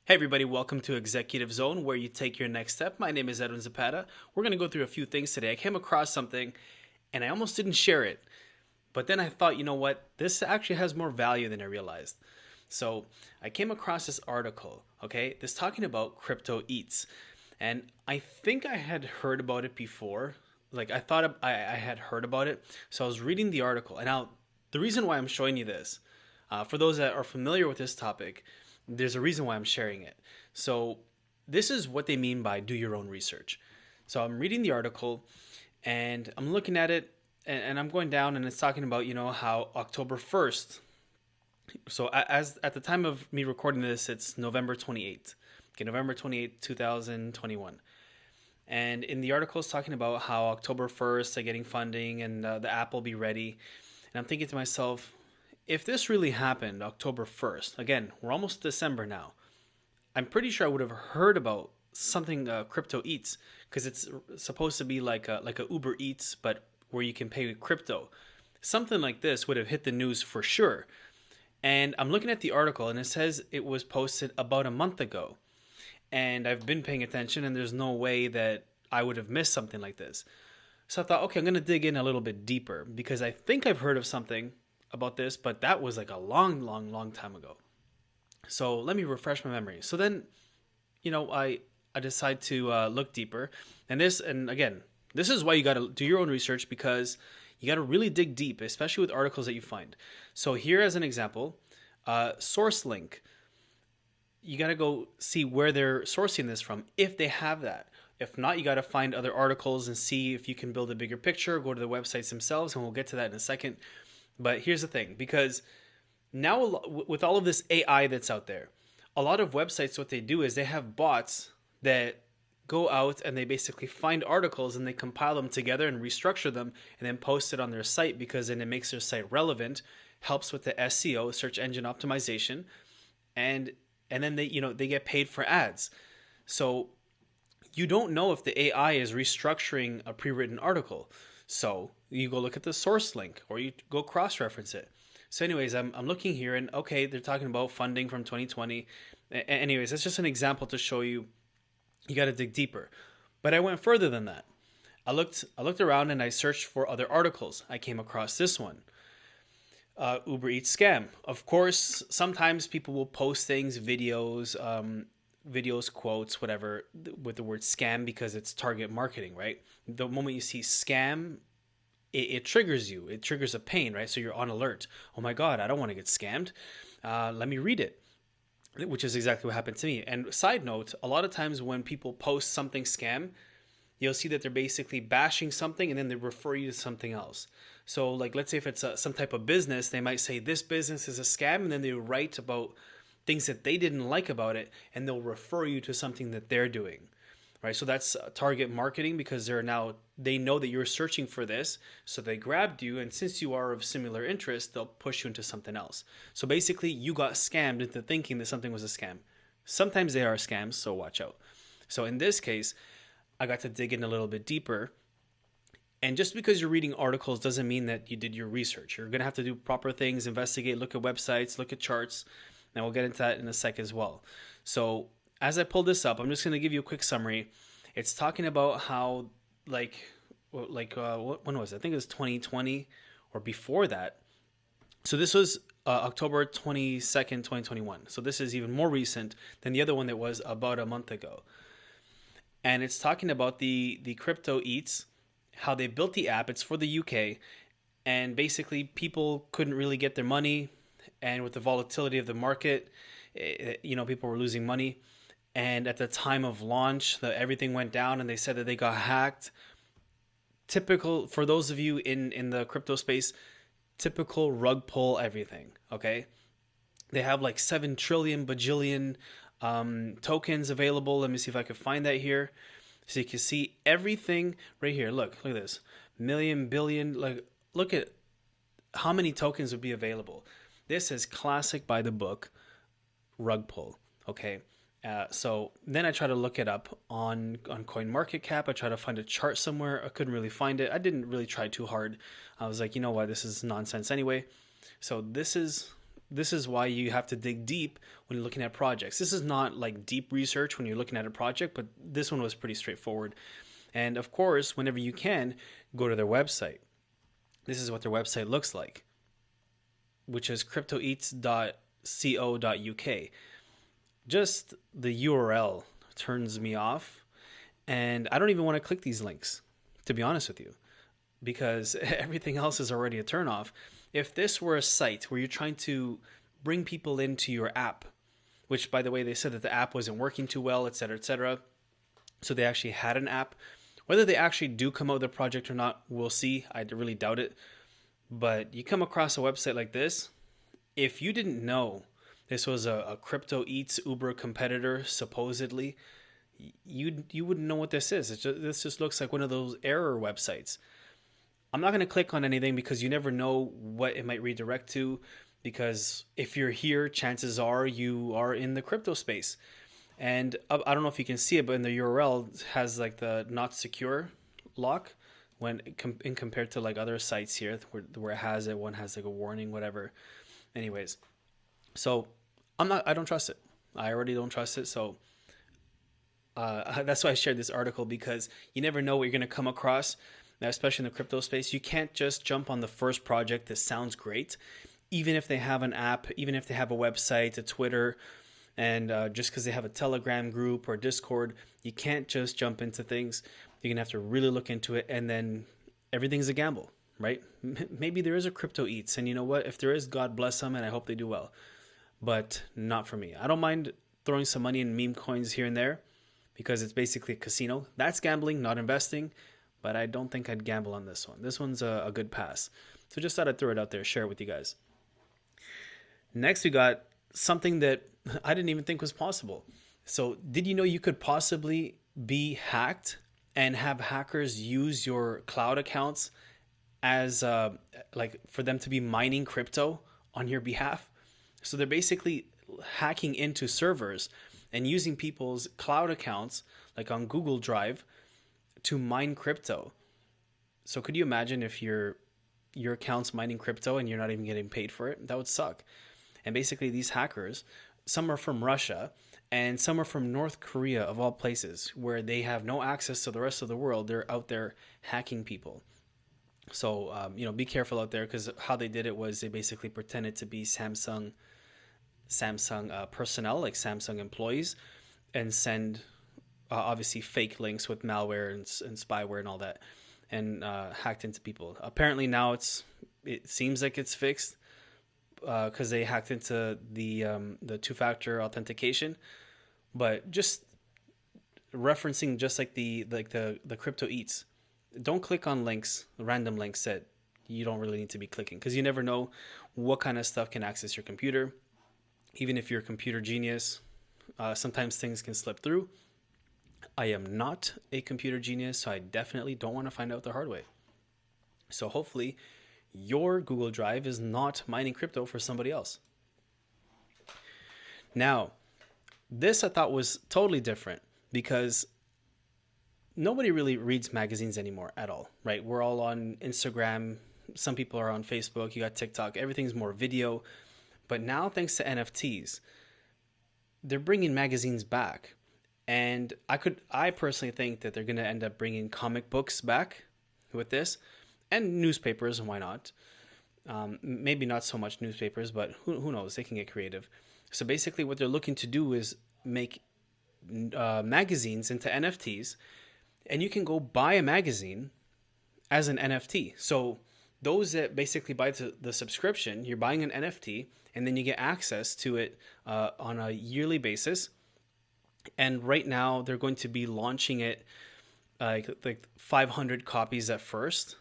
Hey everybody, welcome to Executive Zone, where you take your next step. My name is Edwin Zapata. We're going to go through a few things today. I came across something and I almost didn't share it, but then I thought, you know what? This actually has more value than I realized. So I came across this article, okay? This talking about crypto eats. And I think I had heard about it before. Like I thought I had heard about it. So I was reading the article. And now the reason why I'm showing you this, for those that are familiar with this topic, there's a reason why I'm sharing it. So this is what they mean by do your own research. So I'm reading the article and I'm looking at it and I'm going down and it's talking about, how October 1st. So as at the time of me recording this, it's November 28th. Okay, November 28th, 2021. And in the article, it's talking about how October 1st, they're getting funding and the app will be ready. And I'm thinking to myself, if this really happened October 1st, again, we're almost December now, I'm pretty sure I would have heard about something crypto eats because it's supposed to be like a Uber Eats, but where you can pay with crypto. Something like this would have hit the news for sure. And I'm looking at the article and it says it was posted about a month ago. And I've been paying attention and there's no way that I would have missed something like this. So I thought, okay, I'm going to dig in a little bit deeper because I think I've heard of something about this, but that was like a long, long, long time ago. So let me refresh my memory. So then, I decide to look deeper, and again, this is why you got to do your own research because you got to really dig deep, especially with articles that you find. So here, as an example, source link. You got to go see where they're sourcing this from if they have that. If not, you got to find other articles and see if you can build a bigger picture. Go to the websites themselves, and we'll get to that in a second. But here's the thing, because now with all of this AI that's out there, a lot of websites, what they do is they have bots that go out and they basically find articles and they compile them together and restructure them and then post it on their site because then it makes their site relevant, helps with the SEO, search engine optimization, and then they get paid for ads. So you don't know if the AI is restructuring a pre-written article. So you go look at the source link or you go cross-reference it. So anyways, I'm looking here and okay, they're talking about funding from 2020. Anyways, that's just an example to show you got to dig deeper. But I went further than that. I looked around and I searched for other articles. I came across this one. Uber Eats scam. Of course, sometimes people will post things, videos, quotes, whatever, with the word scam because it's target marketing, right? The moment you see scam, it triggers you. It triggers a pain, right? So you're on alert. Oh my God, I don't want to get scammed. Let me read it, which is exactly what happened to me. And side note, a lot of times when people post something scam, you'll see that they're basically bashing something and then they refer you to something else. So like, let's say if it's some type of business, they might say this business is a scam and then they write about things that they didn't like about it and they'll refer you to something that they're doing, right? So that's target marketing because they know that you're searching for this, so they grabbed you, and since you are of similar interest, they'll push you into something else. So basically you got scammed into thinking that something was a scam. Sometimes they are scams, so watch out. So in this case, I got to dig in a little bit deeper. And just because you're reading articles doesn't mean that you did your research. You're going to have to do proper things, investigate, look at websites, look at charts, and we'll get into that in a sec as well. So as I pull this up, I'm just going to give you a quick summary. It's talking about how, when was it? I think it was 2020 or before that. So this was October 22nd, 2021. So this is even more recent than the other one that was about a month ago. And it's talking about the Crypto Eats, how they built the app. It's for the UK. And basically people couldn't really get their money. And with the volatility of the market, people were losing money. And at the time of launch, everything went down and they said that they got hacked. Typical, for those of you in the crypto space, typical rug pull everything, okay? They have like 7 trillion bajillion tokens available. Let me see if I can find that here. So you can see everything right here. Look at this. Million, billion, look at how many tokens would be available. This is classic by the book rug pull, okay? So then I try to look it up on CoinMarketCap. I try to find a chart somewhere. I couldn't really find it. I didn't really try too hard. I was like, you know what? This is nonsense anyway. So this is this is why you have to dig deep when you're looking at projects. This is not like deep research when you're looking at a project, but this one was pretty straightforward. And of course, whenever you can, go to their website. This is what their website looks like, which is cryptoeats.co.uk. Just the URL turns me off, and I don't even want to click these links, to be honest with you, because everything else is already a turnoff. If this were a site where you're trying to bring people into your app, which, by the way, they said that the app wasn't working too well, etc., etc., so they actually had an app. Whether they actually do come out with a project or not, we'll see. I really doubt it. But you come across a website like this, if you didn't know this was a Crypto Eats Uber competitor, supposedly, you wouldn't know what this is. This just looks like one of those error websites. I'm not going to click on anything because you never know what it might redirect to, because if you're here, chances are you are in the crypto space. And I don't know if you can see it, but in the URL it has like the not secure lock when in compared to like other sites here where it has it, one has like a warning, whatever. Anyways, so I don't trust it. I already don't trust it. So that's why I shared this article, because you never know what you're going to come across. Now, especially in the crypto space, you can't just jump on the first project that sounds great, even if they have an app, even if they have a website, a Twitter, and just because they have a Telegram group or Discord, you can't just jump into things. You're going to have to really look into it, and then everything's a gamble, right? Maybe there is a Crypto Eats, and you know what? If there is, God bless them, and I hope they do well. But not for me. I don't mind throwing some money in meme coins here and there, because it's basically a casino. That's gambling, not investing, but I don't think I'd gamble on this one. This one's a good pass. So just thought I'd throw it out there, share it with you guys. Next, we got something that I didn't even think was possible. So did you know you could possibly be hacked and have hackers use your cloud accounts as like for them to be mining crypto on your behalf? So they're basically hacking into servers and using people's cloud accounts, like on Google Drive, to mine crypto. So could you imagine if your account's mining crypto and you're not even getting paid for it? That would suck. And basically these hackers, some are from Russia and some are from North Korea, of all places, where they have no access to the rest of the world. They're out there hacking people. So, be careful out there, because how they did it was they basically pretended to be Samsung personnel, like Samsung employees, and send obviously fake links with malware and spyware and all that, and hacked into people. Apparently now it seems like it's fixed, because they hacked into the two-factor authentication. But just referencing, just like the Crypto Eats, don't click on links, random links that you don't really need to be clicking, because you never know what kind of stuff can access your computer. Even if you're a computer genius, sometimes things can slip through. I am not a computer genius, so I definitely don't want to find out the hard way. So hopefully your Google Drive is not mining crypto for somebody else. Now, this I thought was totally different, because nobody really reads magazines anymore at all, right? We're all on Instagram. Some people are on Facebook. You got TikTok. Everything's more video. But now, thanks to NFTs, they're bringing magazines back. And I personally think that they're going to end up bringing comic books back with this, and newspapers, and why not? Maybe not so much newspapers, but who knows? They can get creative. So basically what they're looking to do is make magazines into NFTs, and you can go buy a magazine as an NFT. So those that basically buy the subscription, you're buying an NFT, and then you get access to it on a yearly basis. And right now they're going to be launching it like 500 copies at first,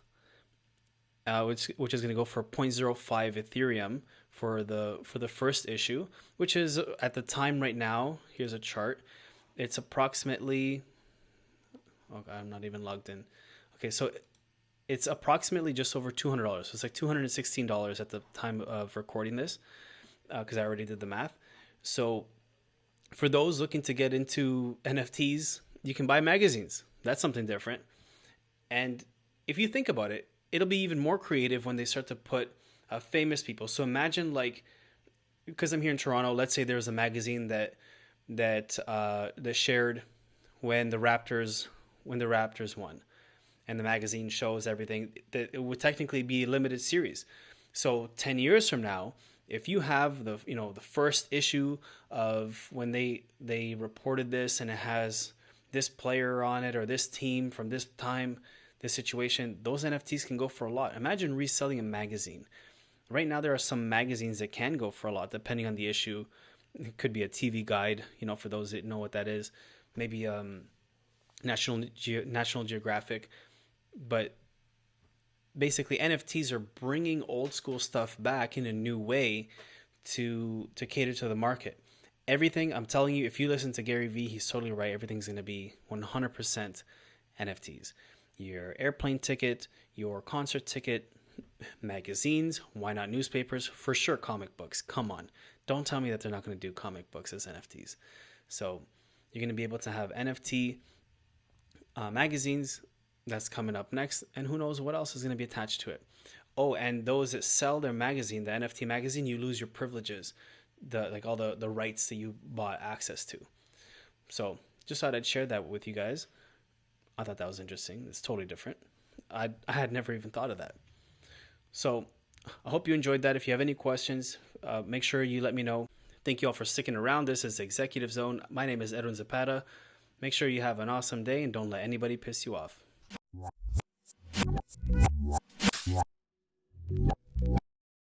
which is going to go for 0.05 Ethereum for the first issue, which is at the time right now. Here's a chart. It's approximately, I'm not even logged in. Okay, so it's approximately just over $200. So it's like $216 at the time of recording this, because I already did the math. So for those looking to get into NFTs, you can buy magazines. That's something different. And if you think about it, it'll be even more creative when they start to put famous people. So imagine like because I'm here in Toronto, let's say there's a magazine that shared when the Raptors won, and the magazine shows everything. That it would technically be a limited series. So 10 years from now, if you have the first issue of when they reported this, and it has this player on it or this team from this time, this situation, those NFTs can go for a lot. Imagine reselling a magazine. Right now, there are some magazines that can go for a lot, depending on the issue. It could be a TV guide, for those that know what that is. Maybe National Geographic. But basically, NFTs are bringing old school stuff back in a new way to cater to the market. Everything, I'm telling you, if you listen to Gary Vee, he's totally right. Everything's going to be 100% NFTs. Your airplane ticket, your concert ticket, magazines, why not newspapers? For sure, comic books. Come on. Don't tell me that they're not going to do comic books as NFTs. So you're going to be able to have NFT magazines. That's coming up next. And who knows what else is going to be attached to it. Oh, and those that sell their magazine, the NFT magazine, you lose your privileges, all the rights that you bought access to. So just thought I'd share that with you guys. I thought that was interesting. It's totally different. I had never even thought of that. So I hope you enjoyed that. If you have any questions, make sure you let me know. Thank you all for sticking around. This is Executive Zone. My name is Edwin Zapata. Make sure you have an awesome day and don't let anybody piss you off.